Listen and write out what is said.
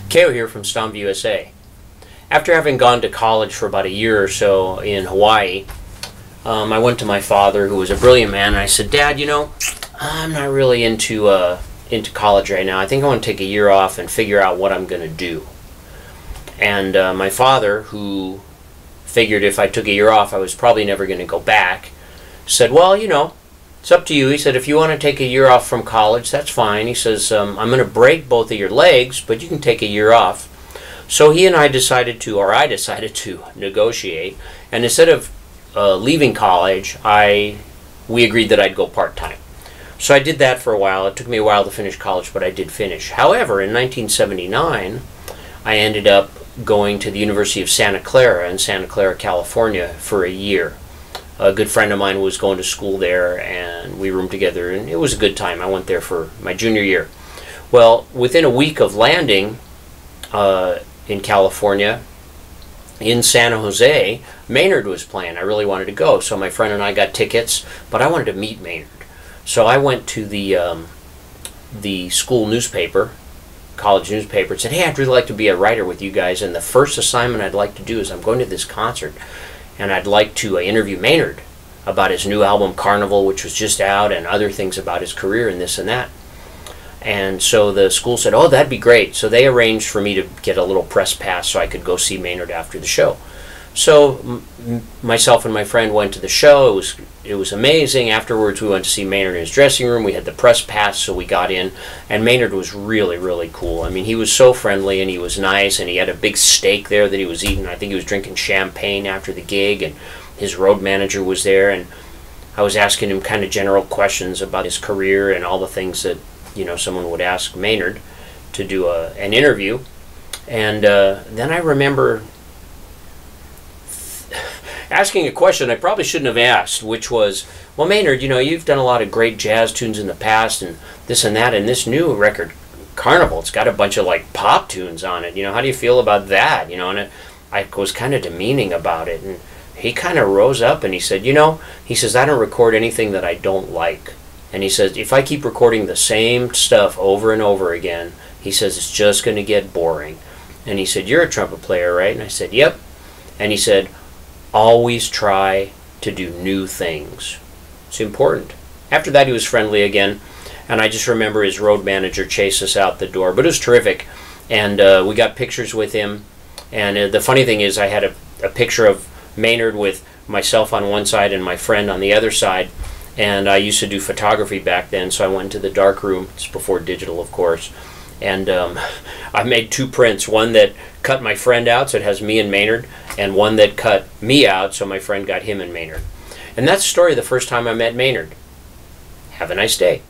Keo here from Stomp USA. After having gone to college for about a year or so in Hawaii, I went to my father, who was a brilliant man, and I said, "Dad, I'm not really into college right now. I think I want to take a year off and figure out what I'm going to do." And my father, who figured if I took a year off I was probably never going to go back, said, "Well, it's up to you." He said, "If you want to take a year off from college, that's fine." He says, "I'm going to break both of your legs, but you can take a year off." So he and I decided to negotiate, and instead of leaving college, we agreed that I'd go part-time. So I did that for a while. It took me a while to finish college, but I did finish. However, in 1979, I ended up going to the University of Santa Clara in Santa Clara, California for a year. A good friend of mine was going to school there, and we roomed together, and it was a good time. I went there for my junior year. Well, within a week of landing in California, in San Jose, Maynard was playing. I really wanted to go, so my friend and I got tickets, but I wanted to meet Maynard. So I went to the school newspaper, college newspaper, and said, "Hey, I'd really like to be a writer with you guys, and the first assignment I'd like to do is I'm going to this concert, and I'd like to interview Maynard about his new album Carnival, which was just out, and other things about his career and this and that." And so the school said, "Oh, that'd be great." So they arranged for me to get a little press pass so I could go see Maynard after the show. So myself and my friend went to the show. It was amazing. Afterwards, we went to see Maynard in his dressing room. We had the press pass, so we got in. And Maynard was really, really cool. I mean, he was so friendly, and he was nice, and he had a big steak there that he was eating. I think he was drinking champagne after the gig, and his road manager was there. And I was asking him kind of general questions about his career and all the things that, someone would ask Maynard to do an interview. And then I remember asking a question I probably shouldn't have asked, which was, "Well, Maynard, you've done a lot of great jazz tunes in the past and this and that, and this new record, Carnival, it's got a bunch of pop tunes on it. How do you feel about that?" And I was kind of demeaning about it, and he kind of rose up and he said, he says, "I don't record anything that I don't like." And he says, "If I keep recording the same stuff over and over again," he says, "it's just going to get boring." And he said, "You're a trumpet player, right?" And I said, "Yep." And he said, "Always try to do new things. It's important." After that, he was friendly again, and I just remember his road manager chased us out the door. But it was terrific, and we got pictures with him. And the funny thing is, I had a picture of Maynard with myself on one side and my friend on the other side. And I used to do photography back then, so I went into the dark room. It's before digital, of course. And I made two prints, one that cut my friend out, so it has me and Maynard, and one that cut me out, so my friend got him and Maynard. And that's the story of the first time I met Maynard. Have a nice day.